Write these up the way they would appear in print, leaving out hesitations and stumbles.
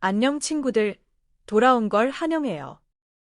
안녕 친구들, 돌아온 걸 환영해요.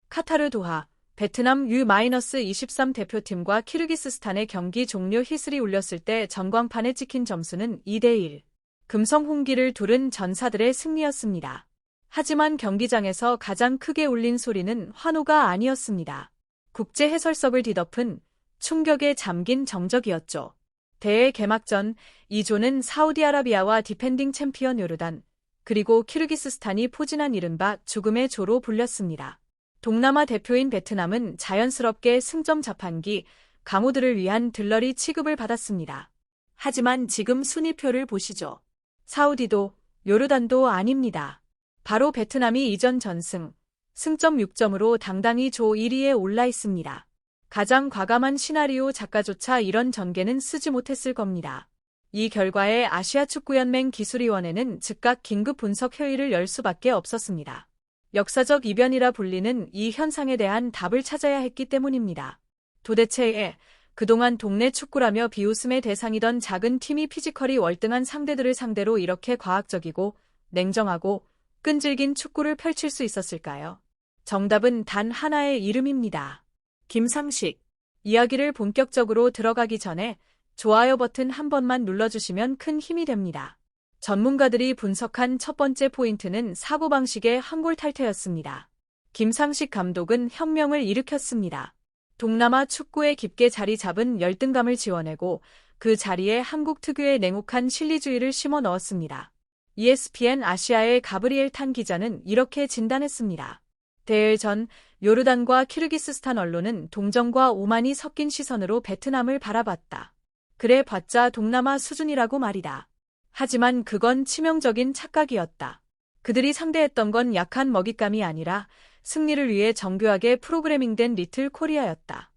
카타르 도하, 베트남 U-23 대표팀과 키르기스스탄의 경기 종료 휘슬이 울렸을 때 전광판에 찍힌 점수는 2대1. 금성 홍기를 두른 전사들의 승리였습니다. 하지만 경기장에서 가장 크게 울린 소리는 환호가 아니었습니다. 국제 해설석을 뒤덮은 충격에 잠긴 정적이었죠. 대회 개막전 2조는 사우디아라비아와 디펜딩 챔피언 요르단, 그리고 키르기스스탄이 포진한 이른바 죽음의 조로 불렸습니다. 동남아 대표인 베트남은 자연스럽게 승점 자판기 강호들을 위한 들러리 취급을 받았습니다. 하지만 지금 순위표를 보시죠. 사우디도 요르단도 아닙니다. 바로 베트남이 이전 전승, 승점 6점으로 당당히 조 1위에 올라 있습니다. 가장 과감한 시나리오 작가조차 이런 전개는 쓰지 못했을 겁니다. 이 결과에 아시아축구연맹 기술위원회는 즉각 긴급 분석 회의를 열 수밖에 없었습니다. 역사적 이변이라 불리는 이 현상에 대한 답을 찾아야 했기 때문입니다. 도대체 그동안 동네 축구라며 비웃음의 대상이던 작은 팀이 피지컬이 월등한 상대들을 상대로 이렇게 과학적이고 냉정하고 끈질긴 축구를 펼칠 수 있었을까요? 정답은 단 하나의 이름입니다. 김상식. 이야기를 본격적으로 들어가기 전에 좋아요 버튼 한 번만 눌러주시면 큰 힘이 됩니다. 전문가들이 분석한 첫 번째 포인트는 사고방식의 한골 탈퇴였습니다. 김상식 감독은 혁명을 일으켰습니다. 동남아 축구에 깊게 자리 잡은 열등감을 지워내고 그 자리에 한국 특유의 냉혹한 실리주의를 심어 넣었습니다. ESPN 아시아의 가브리엘 탄 기자는 이렇게 진단했습니다. 대회 전 요르단과 키르기스스탄 언론은 동정과 오만이 섞인 시선으로 베트남을 바라봤다. 그래 봤자 동남아 수준이라고 말이다. 하지만 그건 치명적인 착각이었다. 그들이 상대했던 건 약한 먹잇감이 아니라 승리를 위해 정교하게 프로그래밍된 리틀 코리아였다.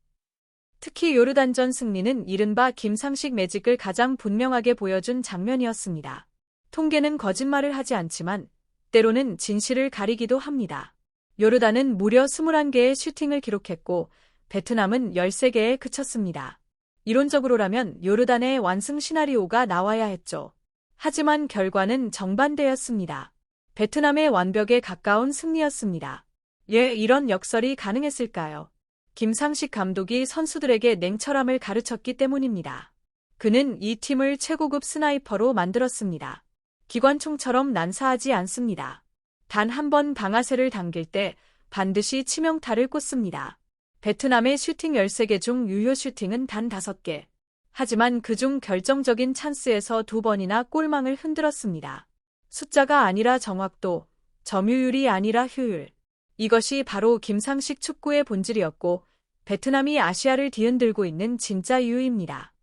특히 요르단전 승리는 이른바 김상식 매직을 가장 분명하게 보여준 장면이었습니다. 통계는 거짓말을 하지 않지만 때로는 진실을 가리기도 합니다. 요르단은 무려 21개의 슈팅을 기록했고 베트남은 13개에 그쳤습니다. 이론적으로라면 요르단의 완승 시나리오가 나와야 했죠. 하지만 결과는 정반대였습니다. 베트남의 완벽에 가까운 승리였습니다. 이런 역설이 가능했을까요? 김상식 감독이 선수들에게 냉철함을 가르쳤기 때문입니다. 그는 이 팀을 최고급 스나이퍼로 만들었습니다. 기관총처럼 난사하지 않습니다. 단 한 번 방아쇠를 당길 때 반드시 치명타를 꽂습니다. 베트남의 슈팅 13개 중 유효 슈팅은 단 5개. 하지만 그중 결정적인 찬스에서 2번이나 골망을 흔들었습니다. 숫자가 아니라 정확도, 점유율이 아니라 효율. 이것이 바로 김상식 축구의 본질이었고 베트남이 아시아를 뒤흔들고 있는 진짜 이유입니다.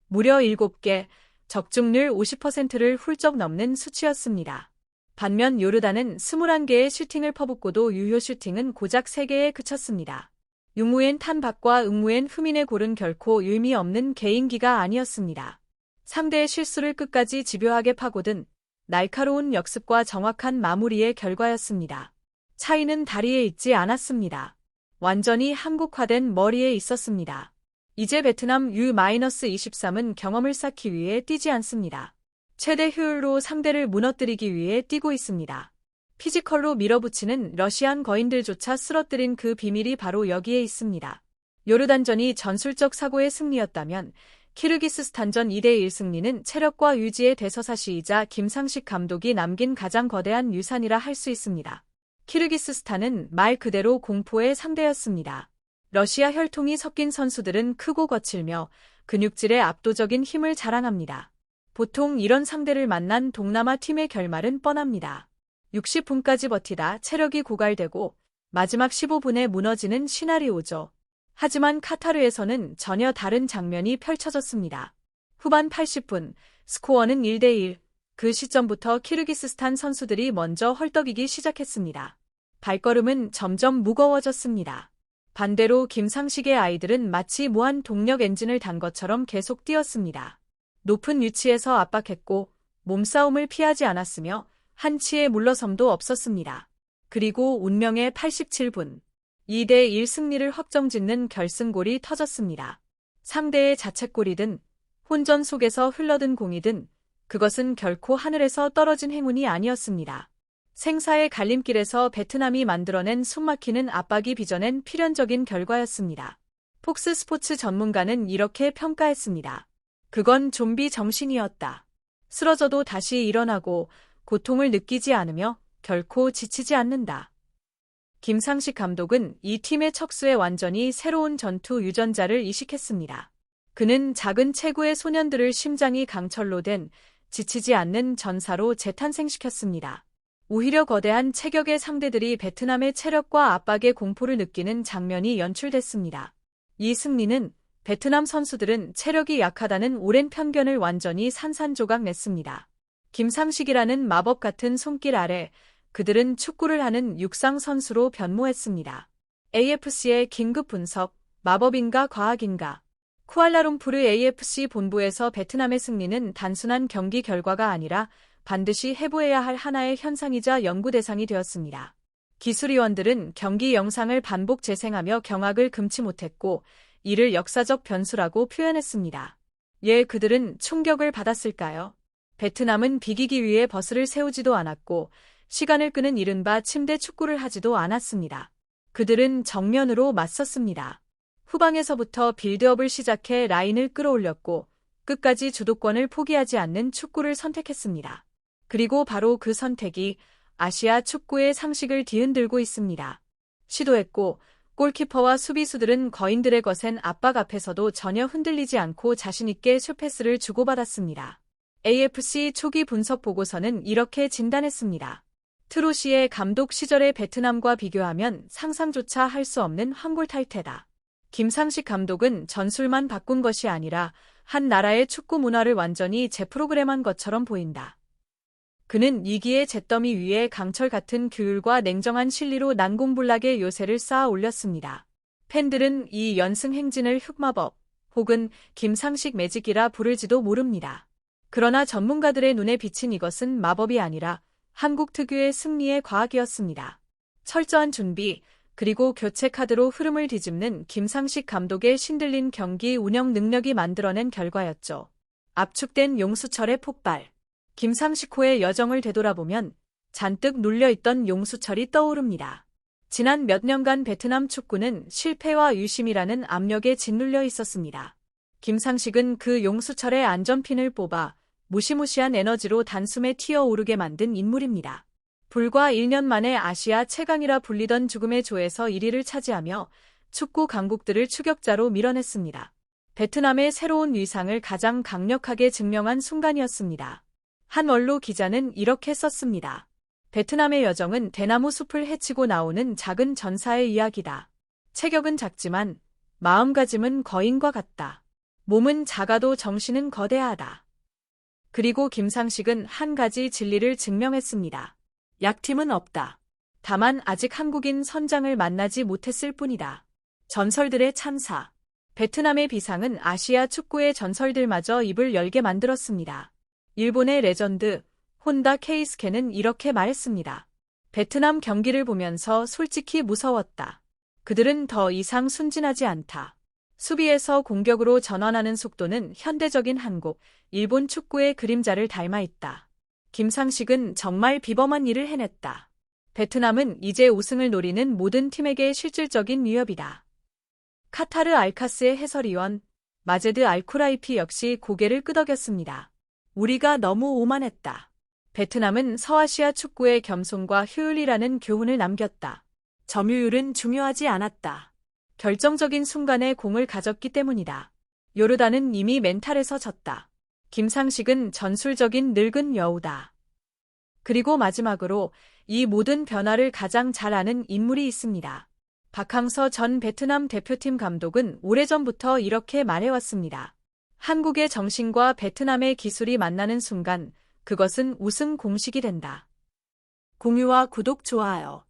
무려 7개, 적중률 50%를 훌쩍 넘는 수치였습니다. 반면 요르단은 21개의 슈팅을 퍼붓고도 유효 슈팅은 고작 3개에 그쳤습니다. 융우엔 탄박과 응우엔 흐민의 골은 결코 의미 없는 개인기가 아니었습니다. 상대의 실수를 끝까지 집요하게 파고든 날카로운 역습과 정확한 마무리의 결과였습니다. 차이는 다리에 있지 않았습니다. 완전히 한국화된 머리에 있었습니다. 이제 베트남 U-23은 경험을 쌓기 위해 뛰지 않습니다. 최대 효율로 상대를 무너뜨리기 위해 뛰고 있습니다. 피지컬로 밀어붙이는 러시안 거인들조차 쓰러뜨린 그 비밀이 바로 여기에 있습니다. 요르단전이 전술적 사고의 승리였다면 키르기스스탄전 2대1 승리는 체력과 유지의 대서사시이자 김상식 감독이 남긴 가장 거대한 유산이라 할 수 있습니다. 키르기스스탄은 말 그대로 공포의 상대였습니다. 러시아 혈통이 섞인 선수들은 크고 거칠며 근육질의 압도적인 힘을 자랑합니다. 보통 이런 상대를 만난 동남아 팀의 결말은 뻔합니다. 60분까지 버티다 체력이 고갈되고 마지막 15분에 무너지는 시나리오죠. 하지만 카타르에서는 전혀 다른 장면이 펼쳐졌습니다. 후반 80분, 스코어는 1대1. 그 시점부터 키르기스스탄 선수들이 먼저 헐떡이기 시작했습니다. 발걸음은 점점 무거워졌습니다. 반대로 김상식의 아이들은 마치 무한 동력 엔진을 단 것처럼 계속 뛰었습니다. 높은 위치에서 압박했고 몸싸움을 피하지 않았으며 한치의 물러섬도 없었습니다. 그리고 운명의 87분, 2대1 승리를 확정짓는 결승골이 터졌습니다. 상대의 자책골이든 혼전 속에서 흘러든 공이든 그것은 결코 하늘에서 떨어진 행운이 아니었습니다. 생사의 갈림길에서 베트남이 만들어낸 숨막히는 압박이 빚어낸 필연적인 결과였습니다. 폭스 스포츠 전문가는 이렇게 평가했습니다. 그건 좀비 정신이었다. 쓰러져도 다시 일어나고 고통을 느끼지 않으며 결코 지치지 않는다. 김상식 감독은 이 팀의 척수에 완전히 새로운 전투 유전자를 이식했습니다. 그는 작은 체구의 소년들을 심장이 강철로 된 지치지 않는 전사로 재탄생시켰습니다. 오히려 거대한 체격의 상대들이 베트남의 체력과 압박의 공포를 느끼는 장면이 연출됐습니다. 이 승리는 베트남 선수들은 체력이 약하다는 오랜 편견을 완전히 산산조각 냈습니다. 김상식이라는 마법 같은 손길 아래 그들은 축구를 하는 육상 선수로 변모했습니다. AFC의 긴급 분석, 마법인가 과학인가? 쿠알라룸푸르 AFC 본부에서 베트남의 승리는 단순한 경기 결과가 아니라 반드시 해부해야 할 하나의 현상이자 연구 대상이 되었습니다. 기술위원들은 경기 영상을 반복 재생하며 경악을 금치 못했고 이를 역사적 변수라고 표현했습니다. 그들은 충격을 받았을까요? 베트남은 비기기 위해 버스를 세우지도 않았고 시간을 끄는 이른바 침대 축구를 하지도 않았습니다. 그들은 정면으로 맞섰습니다. 후방에서부터 빌드업을 시작해 라인을 끌어올렸고 끝까지 주도권을 포기하지 않는 축구를 선택했습니다. 그리고 바로 그 선택이 아시아 축구의 상식을 뒤흔들고 있습니다. 시도했고 골키퍼와 수비수들은 거인들의 거센 압박 앞에서도 전혀 흔들리지 않고 자신있게 슛패스를 주고받았습니다. AFC 초기 분석 보고서는 이렇게 진단했습니다. 트로시의 감독 시절의 베트남과 비교하면 상상조차 할 수 없는 환골탈태다. 김상식 감독은 전술만 바꾼 것이 아니라 한 나라의 축구 문화를 완전히 재프로그램한 것처럼 보인다. 그는 이기의 잿더미 위에 강철 같은 규율과 냉정한 실리로 난공불락의 요새를 쌓아 올렸습니다. 팬들은 이 연승 행진을 흑마법 혹은 김상식 매직이라 부를지도 모릅니다. 그러나 전문가들의 눈에 비친 이것은 마법이 아니라 한국 특유의 승리의 과학이었습니다. 철저한 준비, 그리고 교체 카드로 흐름을 뒤집는 김상식 감독의 신들린 경기 운영 능력이 만들어낸 결과였죠. 압축된 용수철의 폭발. 김상식호의 여정을 되돌아보면 잔뜩 눌려있던 용수철이 떠오릅니다. 지난 몇 년간 베트남 축구는 실패와 유심이라는 압력에 짓눌려 있었습니다. 김상식은 그 용수철의 안전핀을 뽑아 무시무시한 에너지로 단숨에 튀어오르게 만든 인물입니다. 불과 1년 만에 아시아 최강이라 불리던 죽음의 조에서 1위를 차지하며 축구 강국들을 추격자로 밀어냈습니다. 베트남의 새로운 위상을 가장 강력하게 증명한 순간이었습니다. 한 원로 기자는 이렇게 썼습니다. 베트남의 여정은 대나무 숲을 헤치고 나오는 작은 전사의 이야기다. 체격은 작지만 마음가짐은 거인과 같다. 몸은 작아도 정신은 거대하다. 그리고 김상식은 한 가지 진리를 증명했습니다. 약팀은 없다. 다만 아직 한국인 선장을 만나지 못했을 뿐이다. 전설들의 참사. 베트남의 비상은 아시아 축구의 전설들마저 입을 열게 만들었습니다. 일본의 레전드 혼다 케이스케는 이렇게 말했습니다. 베트남 경기를 보면서 솔직히 무서웠다. 그들은 더 이상 순진하지 않다. 수비에서 공격으로 전환하는 속도는 현대적인 한국, 일본 축구의 그림자를 닮아 있다. 김상식은 정말 비범한 일을 해냈다. 베트남은 이제 우승을 노리는 모든 팀에게 실질적인 위협이다. 카타르 알카스의 해설위원 마제드 알쿠라이피 역시 고개를 끄덕였습니다. 우리가 너무 오만했다. 베트남은 서아시아 축구의 겸손과 효율이라는 교훈을 남겼다. 점유율은 중요하지 않았다. 결정적인 순간에 공을 가졌기 때문이다. 요르단은 이미 멘탈에서 졌다. 김상식은 전술적인 늙은 여우다. 그리고 마지막으로 이 모든 변화를 가장 잘 아는 인물이 있습니다. 박항서 전 베트남 대표팀 감독은 오래전부터 이렇게 말해왔습니다. 한국의 정신과 베트남의 기술이 만나는 순간 그것은 우승 공식이 된다. 공유와 구독, 좋아요.